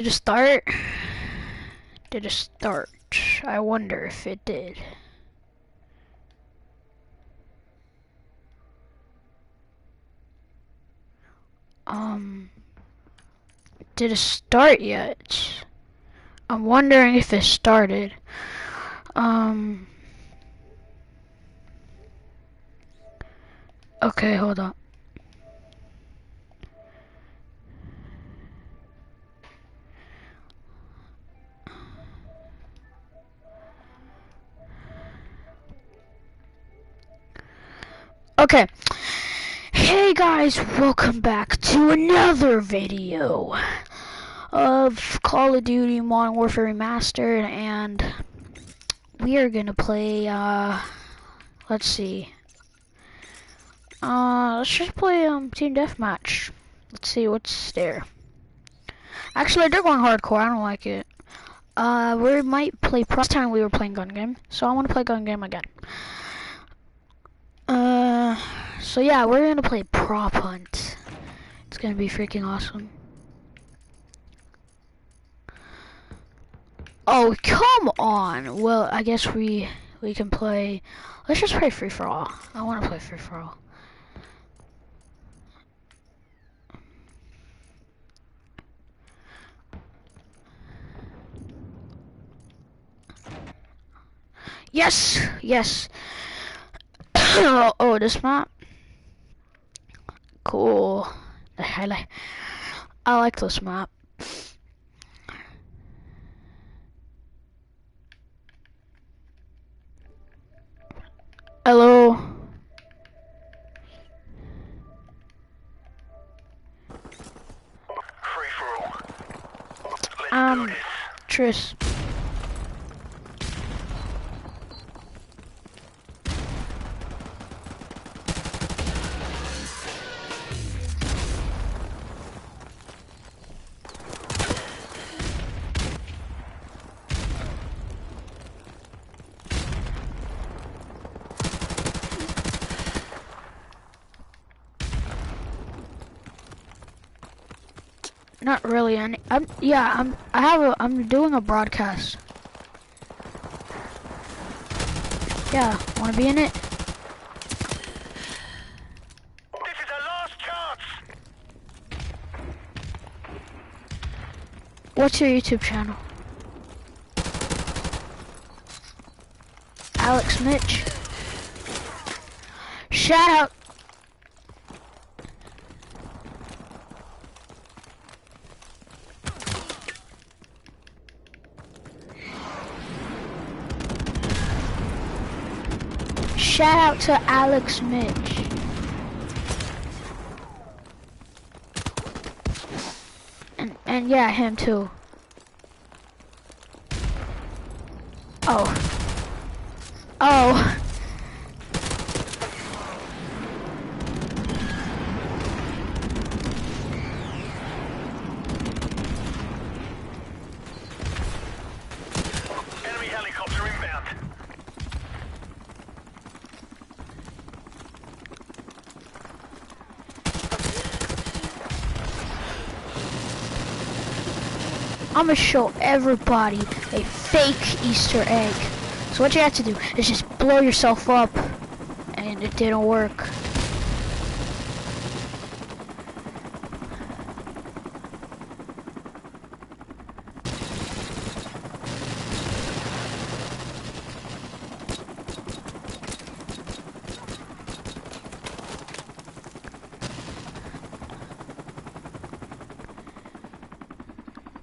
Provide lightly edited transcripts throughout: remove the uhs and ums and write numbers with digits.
Did it start? Did it start? I wonder if it did. Did it start yet? I'm wondering if it started. Okay, hold on. Okay. Hey guys, welcome back to another video of Call of Duty Modern Warfare Remastered, and we are gonna play, let's see. Let's just play, Team Deathmatch. Let's see what's there. Actually, they're going hardcore, I don't like it. We might play, last time we were playing gun game, so I want to play gun game again. So yeah, we're gonna play prop hunt. It's gonna be freaking awesome. Oh, come on. Well, I guess we can play. Let's just play free for all. I want to play free for all. Yes, yes. Oh, this map. Cool. I like this map. Hello. Free for all. Let's do this. Tris. Not really any. I'm doing a broadcast. Yeah, wanna be in it? This is our last chance. What's your YouTube channel? Alex Mitch. Shout out. Shout out to Alex Mitch. And yeah, him too. Oh. Oh. Enemy helicopter inbound. I'm gonna show everybody a fake Easter egg. So what you have to do is just blow yourself up. And it didn't work.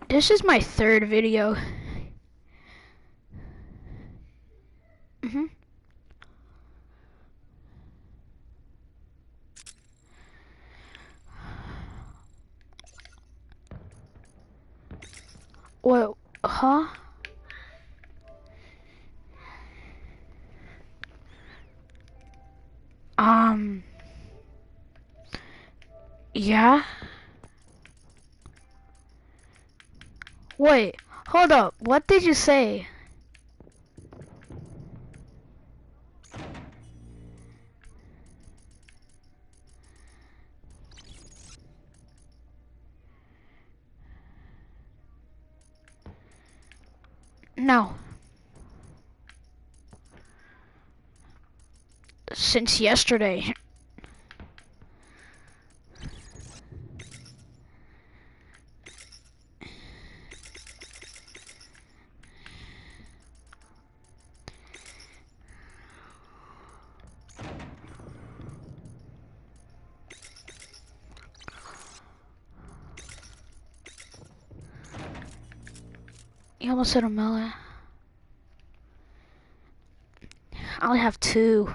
This is my third video. What? Huh? Yeah? Wait, hold up. What did you say? No. Since yesterday. You almost hit a million. I only have 2.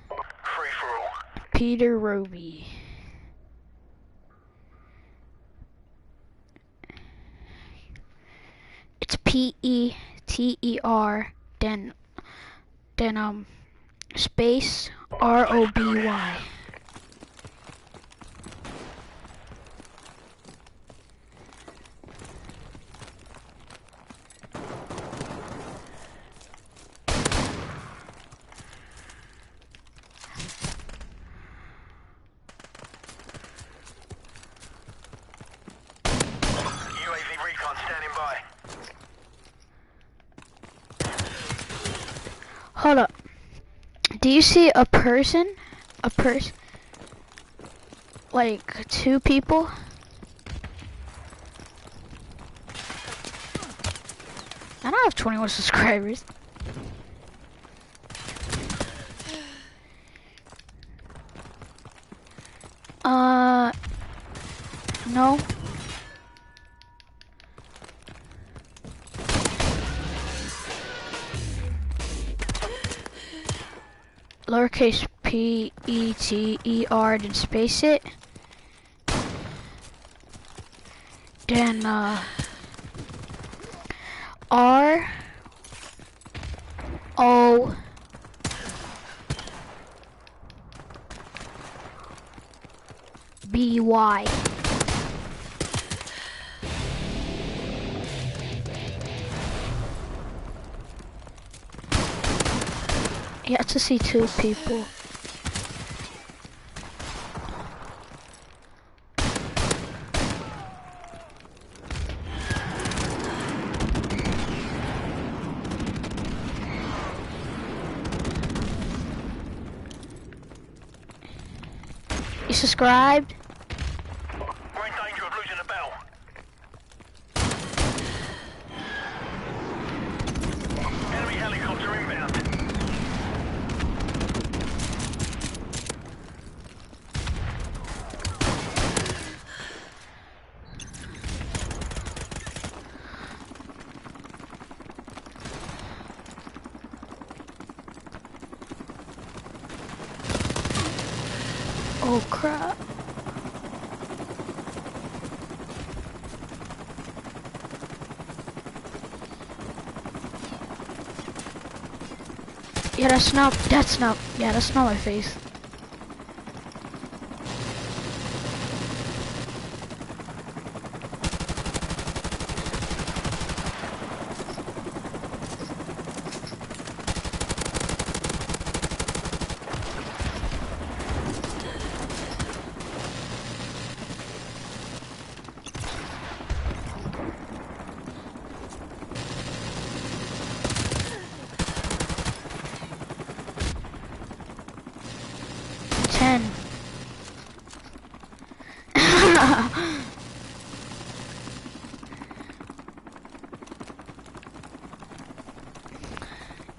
Free for all. Peter Roby. It's Peter, then space Roby. UAV recon standing by. Hold up. Do you see a person? Like 2 people? I don't have 21 subscribers. No. Lowercase Peter, then space it. Then ROBY. You have to see 2 people. You subscribed? We're in danger of losing the battle. Enemy helicopter inbound. Oh crap. Yeah, that's not my face.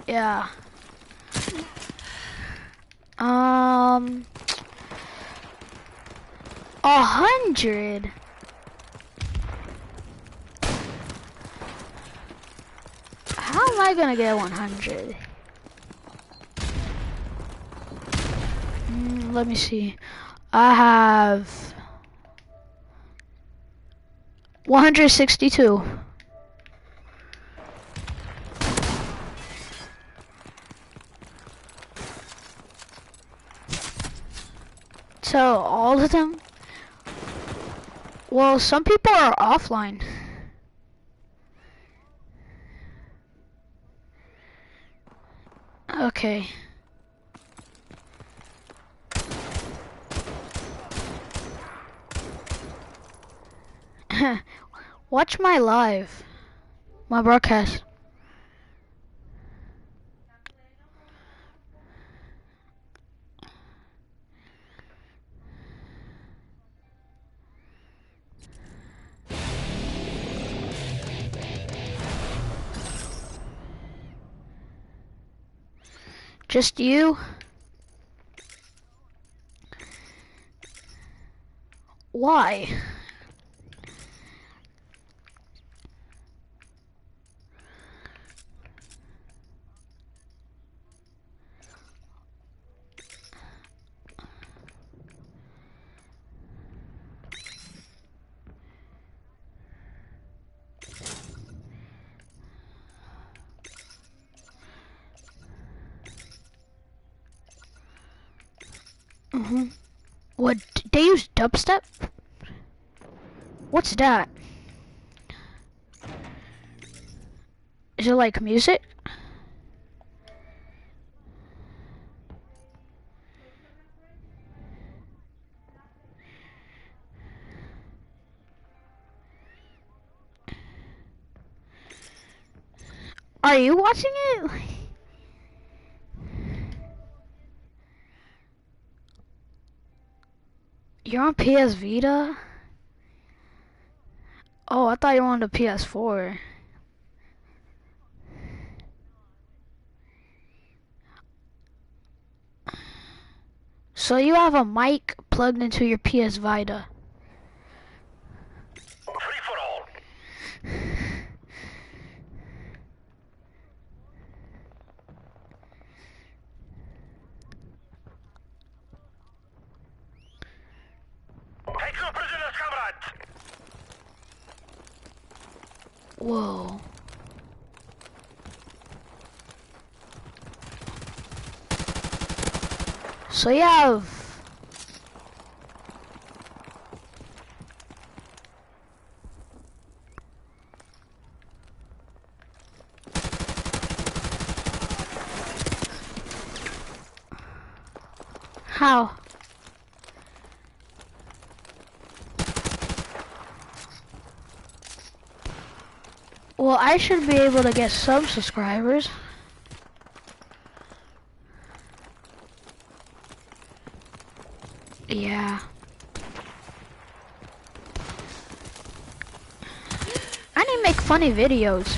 Yeah. 100. How am I gonna get 100? Let me see. I have 162. So all of them? Well, some people are offline. Okay. Watch my live. My broadcast. Just you? Why? What, they use dubstep? What's that? Is it like music? Are you watching it? You're on PS Vita? Oh, I thought you were on the PS4. So you have a mic plugged into your PS Vita. Free for all. Take no prisoners, comrades. Whoa. So you have... How? Well, I should be able to get some subscribers. Yeah. I need to make funny videos.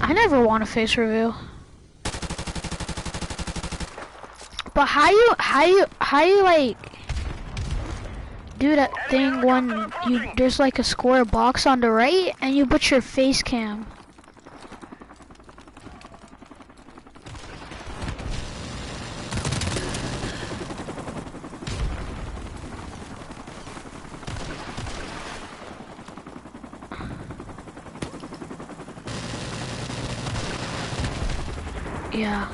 I never want a face reveal. But how you like do that thing when there's like a square box on the right and you put your face cam? Yeah.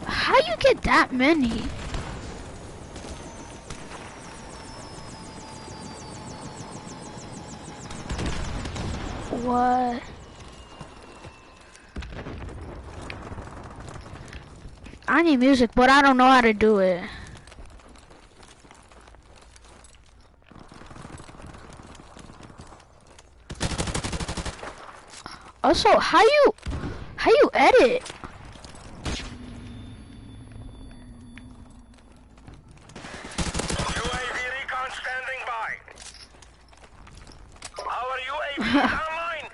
How you get that many? What? I need music, but I don't know how to do it. Also, how you edit? UAV recon standing by. Our UAV is online.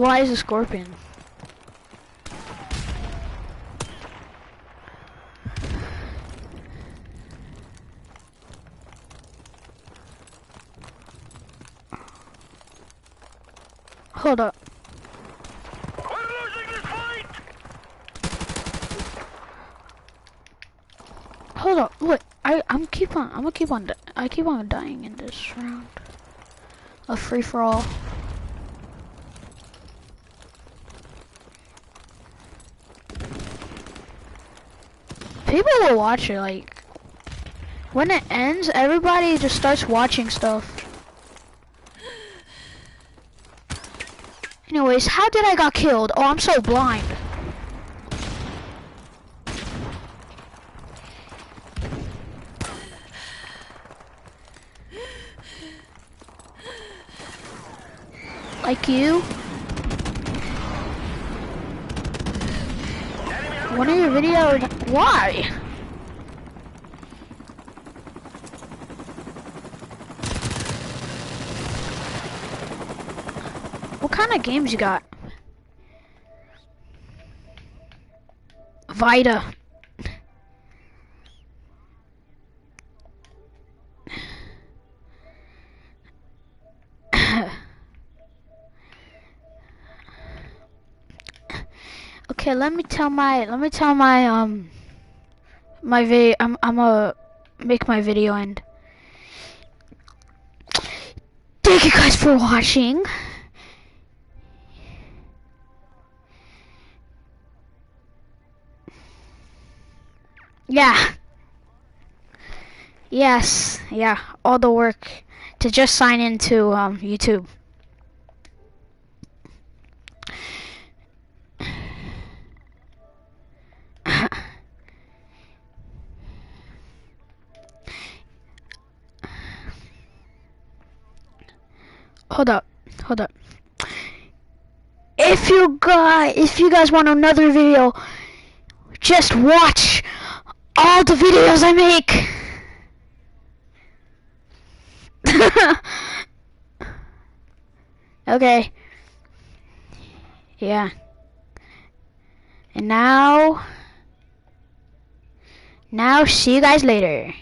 Why is a scorpion? Hold up. We're losing this fight! Hold up. Wait. I keep on dying in this round. A free for all. People will watch it, like, when it ends, everybody just starts watching stuff. Anyways, how did I got killed? Oh, I'm so blind. Like you? One of your videos, why? What kind of games you got? Vita. Okay, let me tell my my video. I'm gonna make my video end. Thank you guys for watching. Yeah. Yes. Yeah. All the work to just sign into YouTube. Hold up. Hold up. If you guys want another video, just watch all the videos I make. Okay. Yeah. And now see you guys later.